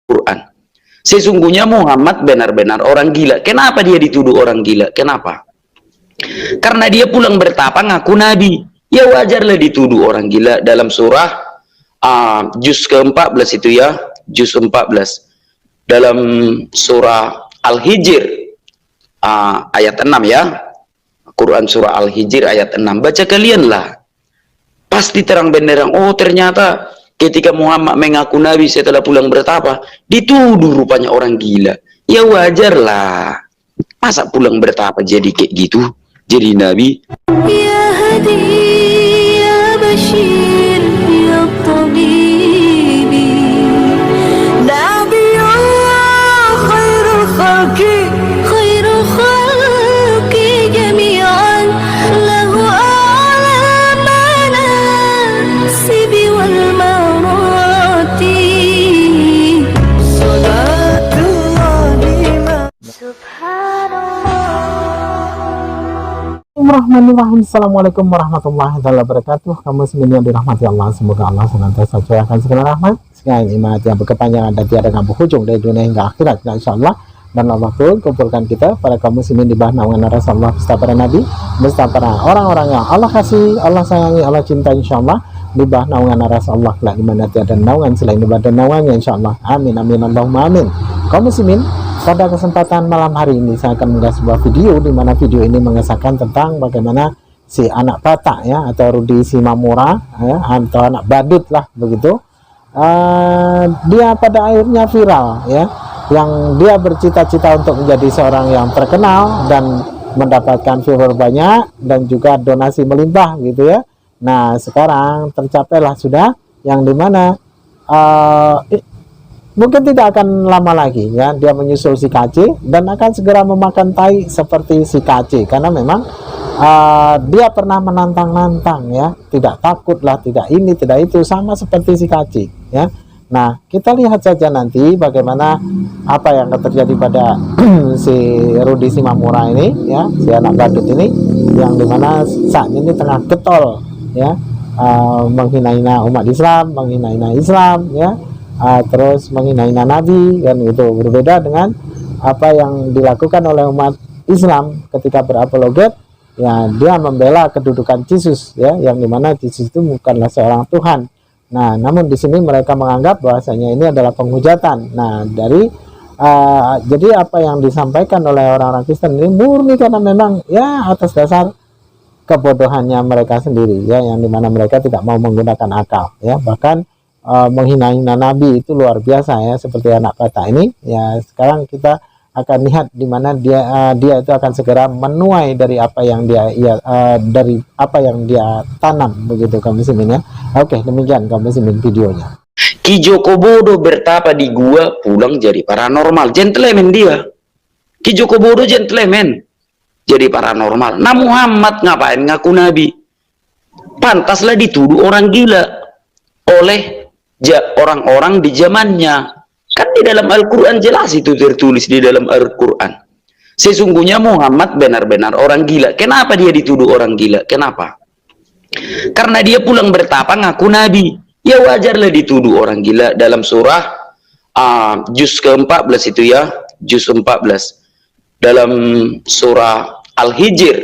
Quran. Sesungguhnya Muhammad benar-benar orang gila. Kenapa dia dituduh orang gila? Kenapa? Karena dia pulang bertapa ngaku nabi. Ya wajarlah dituduh orang gila. Dalam surah juz ke-14 itu ya, juz 14. Dalam surah Al-Hijr ayat 6 ya. Quran surah Al-Hijr ayat 6. Baca kalianlah. Pasti terang benderang. Oh, ternyata ketika Muhammad mengaku nabi setelah pulang bertapa, dituduh rupanya orang gila. Ya wajarlah. Masa pulang bertapa jadi kayak gitu? Jadi nabi? Ya hadi ya bashir ya tabibi nabiyullah khairul khalqi jami'an lahu a'la manasibi wal marati salatullahi subhanallah. Bismillahirrahmanirrahim. Assalamualaikum warahmatullahi wabarakatuh. Kamu semuanya dirahmati Allah. Semoga Allah senantiasa curahkan segala rahmat, segala nikmat yang berkepanjangan dan tiada berhujung dari dunia hingga akhirat. Insya Allah. Dan Allah pun kumpulkan kita para kaum muslimin di bawah naungan Rasulullah beserta para nabi, beserta para orang-orang yang Allah kasih, Allah sayangi, Allah cinta, insya Allah di bawah naungan Rasulullah kelak di mana tiada naungan selain ibadah naungannya, insya Allah. Amin amin Allahumma amin. Kaum muslimin, pada kesempatan malam hari ini saya akan mengunggah sebuah video di mana video ini mengesahkan tentang bagaimana si anak Batak ya, atau Rudi Simamura ya, atau anak badut lah begitu. Dia pada akhirnya viral ya, yang dia bercita-cita untuk menjadi seorang yang terkenal dan mendapatkan viewer banyak dan juga donasi melimpah gitu ya. Nah sekarang tercapailah sudah yang dimana mungkin tidak akan lama lagi ya dia menyusul si KC dan akan segera memakan tai seperti si KC, karena memang dia pernah menantang-nantang ya, tidak takut lah, tidak ini tidak itu, sama seperti si KC ya. Nah kita lihat saja nanti bagaimana apa yang akan terjadi pada si Rudi Simamura ini ya, si anak badut ini, yang dimana saat ini tengah getol ya, menghina-hina umat Islam, menghina-hina Islam ya, terus menghina-hina Nabi, dan itu berbeda dengan apa yang dilakukan oleh umat Islam ketika berapologet ya, dia membela kedudukan Yesus ya, yang dimana Yesus itu bukanlah seorang Tuhan. Nah namun di sini mereka menganggap bahwasanya ini adalah penghujatan. Nah dari jadi apa yang disampaikan oleh orang-orang Kristen ini murni karena memang ya atas dasar kebodohannya mereka sendiri ya, yang dimana mereka tidak mau menggunakan akal ya, bahkan menghina-hina Nabi itu luar biasa ya, seperti anak Batak ini ya. Sekarang kita akan lihat di mana dia itu akan segera menuai dari apa yang dari apa yang dia tanam begitu kaum muslimin ya. Oke, demikian kaum muslimin videonya. Ki Joko Bodo bertapa di gua, pulang jadi paranormal. Gentleman dia. Ki Joko Bodo gentleman jadi paranormal. Nah Muhammad ngapain ngaku nabi? Pantaslah dituduh orang gila oleh orang-orang di zamannya. Kan di dalam Al-Quran jelas itu tertulis di dalam Al-Quran. Sesungguhnya Muhammad benar-benar orang gila. Kenapa dia dituduh orang gila? Kenapa? Karena dia pulang bertapa ngaku nabi. Ya wajarlah dituduh orang gila. Dalam surah juz ke-14 itu ya, juz 14. Dalam surah Al-Hijr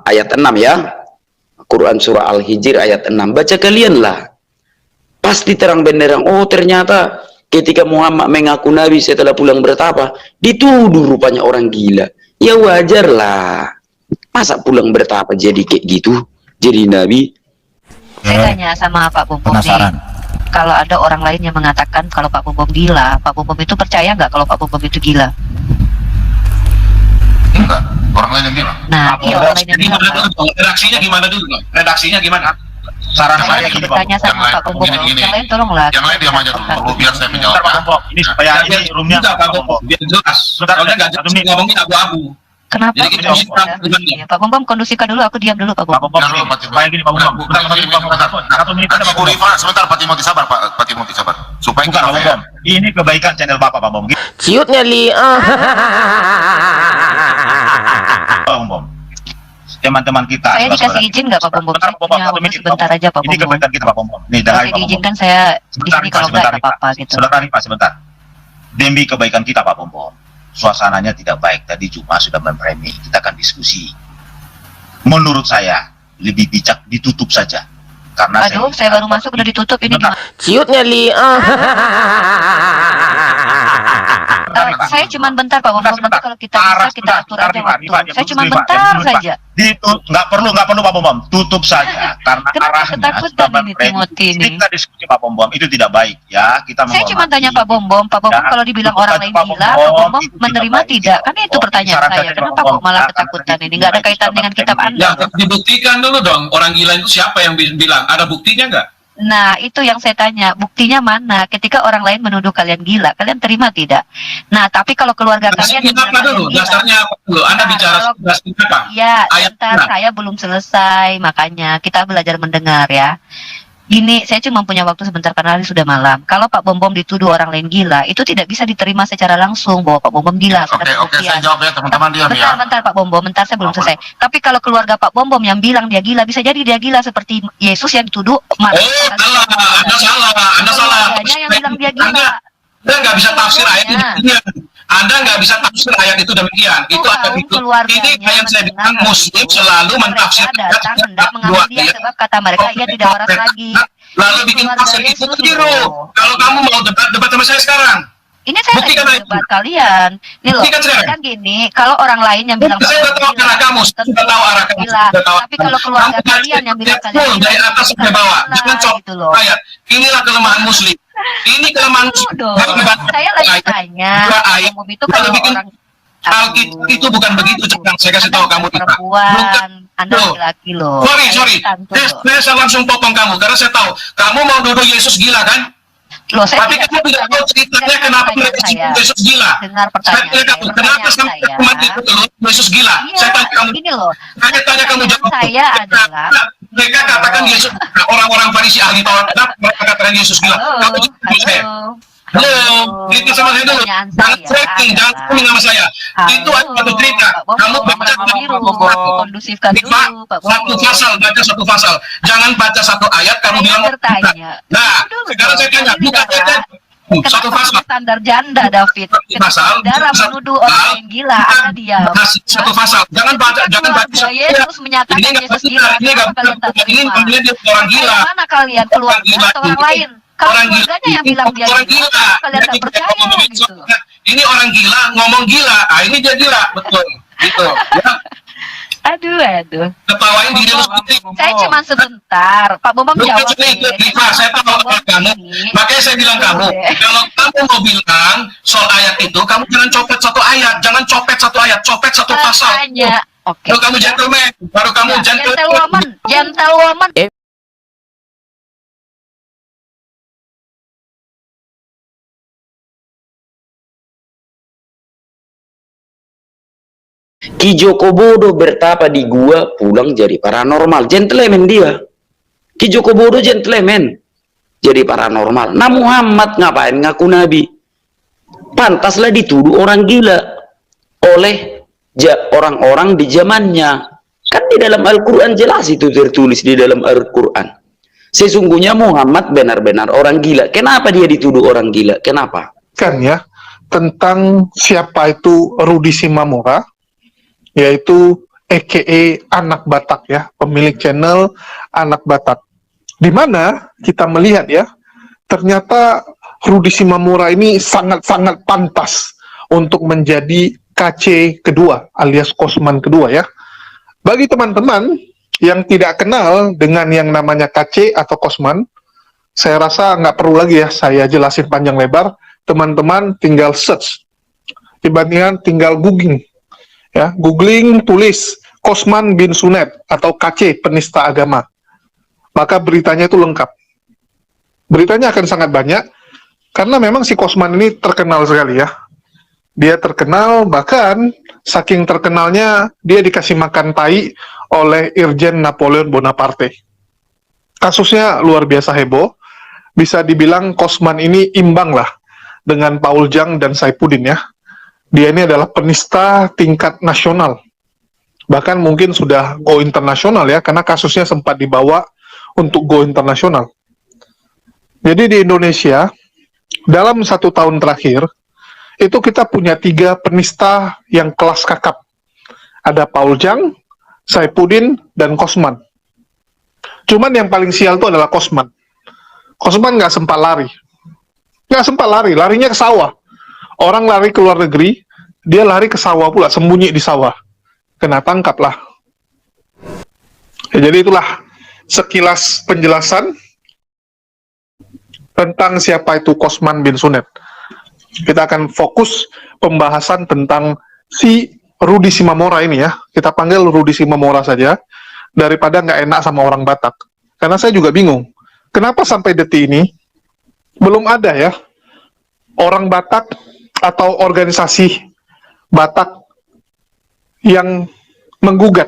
ayat 6 ya. Quran surah Al-Hijr ayat 6. Baca kalianlah. Pasti terang benderang. Oh ternyata ketika Muhammad mengaku nabi setelah pulang bertapa, dituduh rupanya orang gila. Ya wajarlah. Masa pulang bertapa jadi kayak gitu? Jadi nabi? Saya tanya sama Pak Bom Bom nih, kalau ada orang lain yang mengatakan kalau Pak Bom Bom gila, Pak Bom Bom itu percaya nggak kalau Pak Bom Bom itu gila? Enggak, orang lain yang bilang. Nah, iya orang lain yang bilang. Redaksinya gimana dulu? Redaksinya gimana? Saran saya gini, Tanya sama Pak Bom Bom. Yang lain tolonglah. Yang lain diam aja dulu, biar saya menjawab. Pak Bom Bom, ini supaya ini roomnya Pak Bom Bom. Biar jelas. Soalnya nggak jelas ngomongnya abu-abu. Kenapa? Jadi kita Ya, Pak Bom Bom kondisikan dulu, aku diam dulu Pak Bom. Pak Bom Bom, supaya gini Pak Bom Bom. Satu menit aja Pak Bom Bom. Sebentar Pak Timoti sabar Pak Timoti sabar. Supaya Bukan Pak Bom Bom. Ini kebaikan channel Bapak Pak Bom. Ciutnya li. Pak Bom Bom. teman-teman kita. Saya dikasih izin nggak Pak Bom? Saya punya waktu sebentar aja Pak Bom. Ini kebaikan kita Pak Bom. Nih, Kalau dari Pak Bom. diizinkan saya di sini, kalau nggak apa-apa gitu. Sebentar nih Pak, sebentar. Demi kebaikan kita Pak Bom. Suasananya tidak baik. Tadi Juma sudah mempremi. Kita akan diskusi. Menurut saya lebih bijak ditutup saja. Karena Aduh, saya baru masuk udah ditutup ini gimana? Ciutnya li. Saya cuma bentar Pak Bom. Nanti kalau kita bisa kita atur aja waktu. Saya cuma bentar saja. Nggak perlu Pak Bom. Tutup saja karena Kenapa arahnya ketakutan sudah ini mempremi. Timothy ini? Kita diskusi Pak Bom. Itu tidak baik ya. Kita Saya cuma menghormati. tanya Pak Bom, Pak Bom Ya, kalau dibilang tutup orang saja, lain Pak gila, Bom. Pak Bom Itu menerima baik. tidak? Kan itu pertanyaan Saran saya. saja, Kenapa Pak kok Bom. malah Karena ketakutan itu ini? Nggak ada baik, kaitan sudah dengan kitab mempremi. Anda. Ya, dibuktikan dulu dong, orang gila itu siapa yang bilang? Ada buktinya nggak? Nah, itu yang saya tanya. Buktinya mana? Ketika orang lain menuduh kalian gila, kalian terima tidak? Nah, tapi kalau keluarga kalian yang Dasarnya apa bilang dulu? kalian gila, Dasarnya apa dulu? Anda Nah, bicara kalau- dasarnya apa? ya, Ayatnya. bentar, saya belum selesai, makanya kita belajar mendengar ya. Gini, saya cuma punya waktu sebentar karena hari sudah malam. Kalau Pak Bom dituduh orang lain gila, itu tidak bisa diterima secara langsung bahwa Pak Bom gila. Oke, saya jawab ya teman-teman diam ya. Bentar Pak Bom, bentar saya belum selesai. Tapi kalau keluarga Pak Bom yang bilang dia gila, bisa jadi dia gila seperti Yesus yang dituduh. Salah, Anda salah. Keluarganya yang bilang dia gila. Anda nggak bisa tafsir ayat itu Keluarganya. demikian. Anda nggak bisa tafsir ayat itu demikian. Itu ada Tahu itu. keluarganya Ini yang saya bilang mendengar Muslim itu, selalu mereka mentafsir datang hendak mengambil dua dia ayat. sebab kata mereka ia tidak waras lagi. Lalu Ini bikin keluarga tafsir itu Yesus keliru. loh. Kalau kamu mau debat sama saya sekarang. Ini saya Buktikan lagi aja. debat kalian. Ini loh, Buktikan sekarang. kan gini, kalau orang lain yang bilang Saya sudah tahu gila, arah kamu, tentu sudah tahu arah kamu, gila. sudah tahu. Tapi kalau keluarga Kamu kalian yang bilang full kalian dari gila, atas sampai bukan bawah. gila, Jangan copot gitu loh. ayat. Inilah kelemahan Muslim. Ini kelemahan Aduh, Muslim. dong. Jangan baca Saya lagi ayat. tanya, Dua ayat. umum itu Kalau kalau bikin orang Alkitab itu bukan begitu, Cekang. Saya kasih Anda tahu bukan kamu. perempuan, Anda Loh. laki-laki loh. Sorry. Tante loh. Saya langsung potong kamu karena saya tahu kamu mau nuduh Yesus gila kan? Loh, saya Tapi kamu tidak tahu ceritanya dengar kenapa pertanyaan mereka saya. sebut Yesus gila. Dengar Saya pertanyaan tanya kamu, saya. kenapa Pertanyaan sampai saya. umat itu Yesus gila? Iya, Saya tanya kamu. gini loh. Saya tanya kamu Pertanyaan jawab. saya adalah, Mereka katakan Yesus, orang-orang Farisi ahli Taurat, kenapa mereka katakan Yesus gila? Kamu jawab saya. Halo, cerita sama saya dulu. Pertanyaan Jangan saya framing, jangan adalah- framing sama saya. Itu Halo, satu cerita. Pak Bom, Kamu baca biru, kondusifkan dulu, Pak Bom. satu pasal, baca satu pasal. Jangan baca satu ayat, kamu Saya bilang. bertanya. Nah, Dulu sekarang dong, saya tanya, ini buka darah. ayat. Satu Kenapa pasal. standar janda, David? Ketika Pasal, saudara satu menuduh pasal, orang yang gila, Anda diam. Satu pasal. Jangan baca, Ketika jangan baca. keluarga Yesus menyatakan Ini nggak Yesus benar, gila, ini nggak kenapa kalian tak benar. Ini terima? namanya dia orang gila. Mana kalian, keluarga atau orang lain? Kalau keluarganya yang bilang dia orang gila, gila. kalian tak Jadi kita percaya ngomong gitu. Ini orang gila ngomong gila. Ah, ini dia gila, betul. Gitu. Ya, Aduh. ketawain diri lu sendiri. Saya cuma sebentar. Pak Bambang Lu jawab kan deh. Rifah, saya tahu Pak Bambang kamu. ini- Makanya saya bilang kamu, kalau kamu mau bilang soal ayat itu, kamu jangan copet satu ayat, jangan copet satu ayat, copet satu pasal. Tanya. Oke. Baru kamu gentleman, baru kamu Ya, gentleman. gentlewoman. Ki Joko Bodo bertapa di gua, pulang jadi paranormal. Gentleman dia. Ki Joko Bodo gentleman, jadi paranormal. Nah Muhammad ngapain ngaku nabi? Pantaslah dituduh orang gila oleh orang-orang di zamannya. Kan di dalam Al-Quran jelas itu tertulis di dalam Al-Quran. Sesungguhnya Muhammad benar-benar orang gila. Kenapa dia dituduh orang gila? Kenapa? Kan ya tentang siapa itu Rudi Simamura, yaitu EKE Anak Batak ya, pemilik channel Anak Batak. Di mana kita melihat ya, ternyata Rudi Simamura ini sangat-sangat pantas untuk menjadi KC kedua alias Kosman kedua ya. Bagi teman-teman yang tidak kenal dengan yang namanya KC atau Kosman, saya rasa nggak perlu lagi ya saya jelasin panjang lebar. Teman-teman tinggal search, dibandingkan tinggal googling, ya googling tulis Kosman bin Sunet atau KC penista agama, maka beritanya itu lengkap. Beritanya akan sangat banyak karena memang si Kosman ini terkenal sekali ya. Dia terkenal, bahkan saking terkenalnya dia dikasih makan tai oleh Irjen Napoleon Bonaparte. Kasusnya luar biasa heboh. Bisa dibilang Kosman ini imbang lah dengan Paul Jang dan Saipudin ya. Dia ini adalah penista tingkat nasional. Bahkan mungkin sudah go internasional ya, karena kasusnya sempat dibawa untuk go internasional. Jadi di Indonesia, dalam 1 tahun terakhir, itu kita punya 3 penista yang kelas kakap. Ada Paul Jang, Saifuddin, dan Kosman. Cuman yang paling sial itu adalah Kosman. Kosman nggak sempat lari. Nggak sempat lari, larinya ke sawah. Orang lari ke luar negeri, dia lari ke sawah pula, sembunyi di sawah. Kena tangkap lah. Ya, jadi itulah sekilas penjelasan tentang siapa itu Kosman bin Sunet. Kita akan fokus pembahasan tentang si Rudi Simamora ini ya. Kita panggil Rudi Simamora saja, daripada nggak enak sama orang Batak. Karena saya juga bingung, kenapa sampai detik ini belum ada ya orang Batak atau organisasi Batak yang menggugat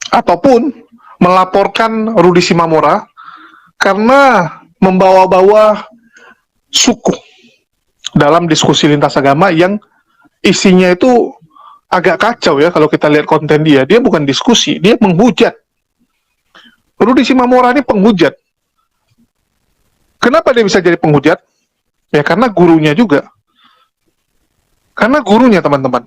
ataupun melaporkan Rudi Simamora karena membawa-bawa suku dalam diskusi lintas agama yang isinya itu agak kacau ya. Kalau kita lihat konten dia bukan diskusi, dia menghujat. Rudi Simamora ini penghujat. Kenapa dia bisa jadi penghujat? Ya karena gurunya juga. Karena gurunya, teman-teman.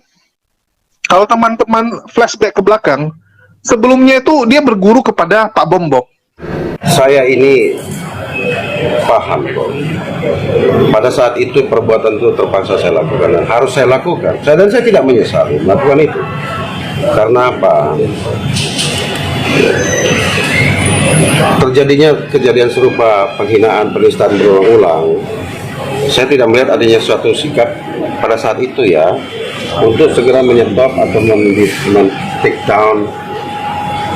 Kalau teman-teman flashback ke belakang, sebelumnya itu dia berguru kepada Pak Bom Bom. Saya ini paham kok. Pada saat itu perbuatan itu terpaksa saya lakukan dan harus saya lakukan. Dan saya tidak menyesal melakukan itu. Karena apa? Terjadinya kejadian serupa, penghinaan, penistaan berulang-ulang. Saya tidak melihat adanya suatu sikap pada saat itu ya untuk segera menyetop atau take down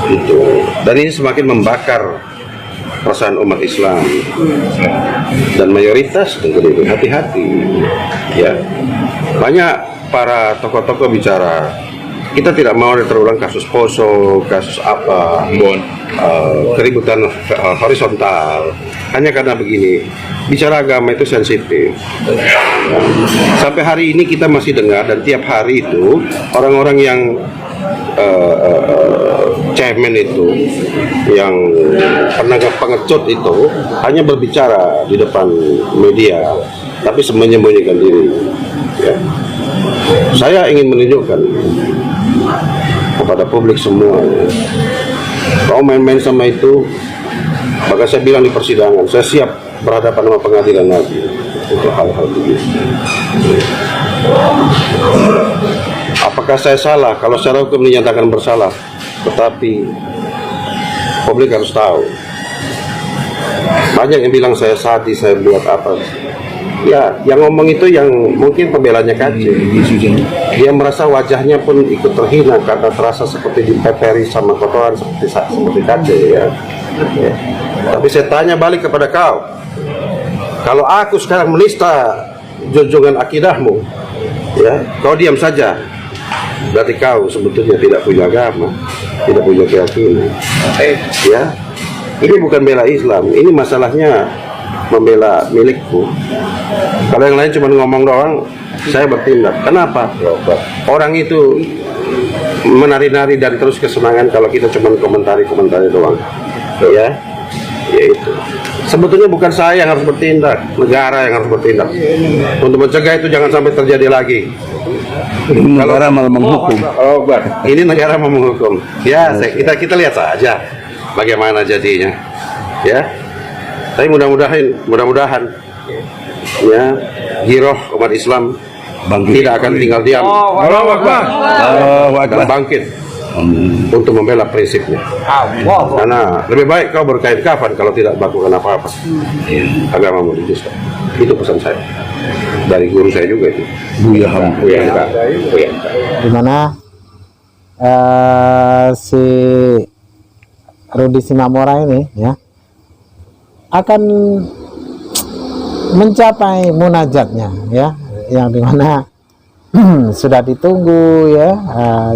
itu. Dan ini semakin membakar perasaan umat Islam dan mayoritas tentu hati-hati ya. Banyak para tokoh-tokoh bicara kita tidak mau terulang kasus Poso, kasus apa, keributan horizontal hanya karena begini. Bicara agama itu sensitif. Sampai hari ini kita masih dengar dan tiap hari itu orang-orang yang cemen itu, yang pengecut itu hanya berbicara di depan media, tapi menyembunyikan diri. Ya. Saya ingin menunjukkan kepada publik semua, kalau main-main sama itu, maka saya bilang di persidangan, saya siap berhadapan sama pengadilan lagi untuk hal-hal begitu. Apakah saya salah? Kalau secara hukum dinyatakan bersalah, tetapi publik harus tahu. Banyak yang bilang saya sadis, saya buat apa. Ya, yang ngomong itu yang mungkin pembelanya KJ. Dia merasa wajahnya pun ikut terhina karena terasa seperti dipeperi sama kotoran seperti KJ ya. Ya. Tapi saya tanya balik kepada kau, kalau aku sekarang menista junjungan akidahmu, ya, kau diam saja, berarti kau sebetulnya tidak punya agama, tidak punya keyakinan. Ya, ini bukan bela Islam, ini masalahnya membela milikku. Kalau yang lain cuma ngomong doang, saya bertindak. Kenapa? Orang itu menari-nari dan terus kesenangan kalau kita cuma komentari doang. Ya, itu. Sebetulnya bukan saya yang harus bertindak, negara yang harus bertindak. Untuk mencegah itu jangan sampai terjadi lagi. Negara malah menghukum. Ini negara mau menghukum. Ya, kita lihat saja bagaimana jadinya. Ya. Tapi mudah-mudahan ya, giroh umat Islam tidak akan tinggal diam dan bangkit untuk membela prinsipnya. Karena lebih baik kau berkain kafan kalau tidak melakukan apa-apa. Agamamu didusta. Itu pesan saya dari guru saya juga itu. Dimana si Rudi Simamora ini ya akan mencapai munajatnya ya, yang dimana sudah ditunggu ya.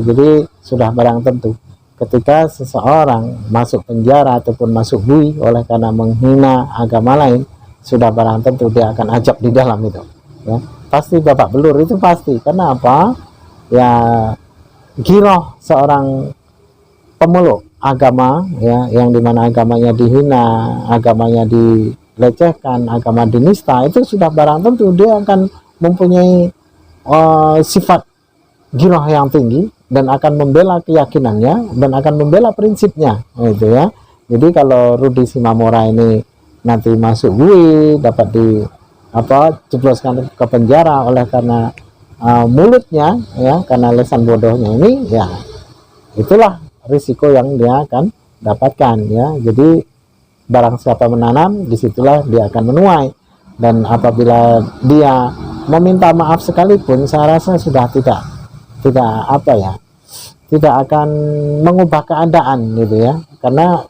Jadi sudah barang tentu ketika seseorang masuk penjara ataupun masuk bui oleh karena menghina agama lain, sudah barang tentu dia akan ajab di dalam itu ya. Pasti babak belur, itu pasti. Karena apa? Ya giroh seorang pemeluk agama, ya, yang dimana agamanya dihina, agamanya dilecehkan, agama dinista, itu sudah barang tentu dia akan mempunyai sifat giroh yang tinggi dan akan membela keyakinannya dan akan membela prinsipnya, gitu ya. Jadi kalau Rudi Simamora ini nanti masuk bui, dapat jebloskan ke penjara oleh karena mulutnya, ya, karena lesan bodohnya ini, ya itulah risiko yang dia akan dapatkan, ya. Jadi barang siapa menanam, disitulah dia akan menuai. Dan apabila dia meminta maaf sekalipun, saya rasa sudah tidak akan mengubah keadaan, gitu ya. Karena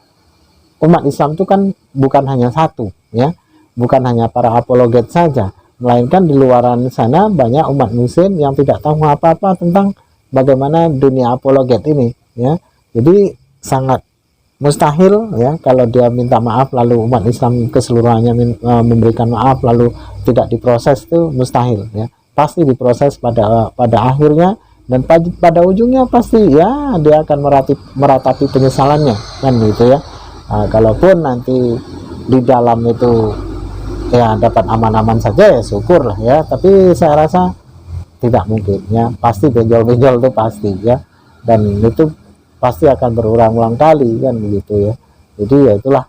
umat Islam itu kan bukan hanya satu, ya, bukan hanya para apologet saja, melainkan di luaran sana banyak umat muslim yang tidak tahu apa-apa tentang bagaimana dunia apologet ini, ya. Jadi sangat mustahil, ya, kalau dia minta maaf lalu umat Islam keseluruhannya memberikan maaf lalu tidak diproses, itu mustahil, ya. Pasti diproses pada akhirnya, dan pada ujungnya pasti, ya, dia akan meratapi penyesalannya, kan gitu ya. Kalaupun nanti di dalam itu, ya, dapat aman-aman saja, ya syukur lah, ya. Tapi saya rasa tidak mungkin, ya, pasti benjol-benjol itu pasti, ya, dan itu pasti akan berulang-ulang kali, kan begitu ya. Jadi ya itulah,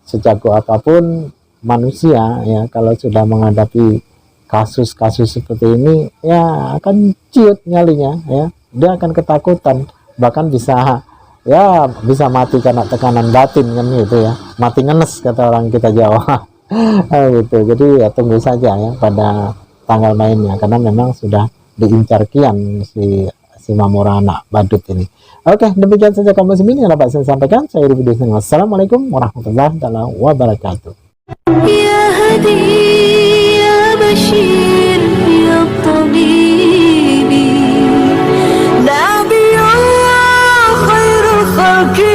sejago apapun manusia, ya, kalau sudah menghadapi kasus-kasus seperti ini, ya akan ciut nyalinya, ya, dia akan ketakutan, bahkan bisa mati karena tekanan batin, kan gitu ya, mati ngenes kata orang kita Jawa. Gitu. Jadi ya tunggu saja, ya, pada tanggal mainnya, karena memang sudah diincar kian si Mamora anak badut ini. Oke, demikian saja kaum muslimin yang dapat saya sampaikan. Saya Rudi Hussein. Wassalamualaikum warahmatullahi wabarakatuh. Ya Hadi, ya Bashir, ya Tabibi, Nabi Allah khairul khalqi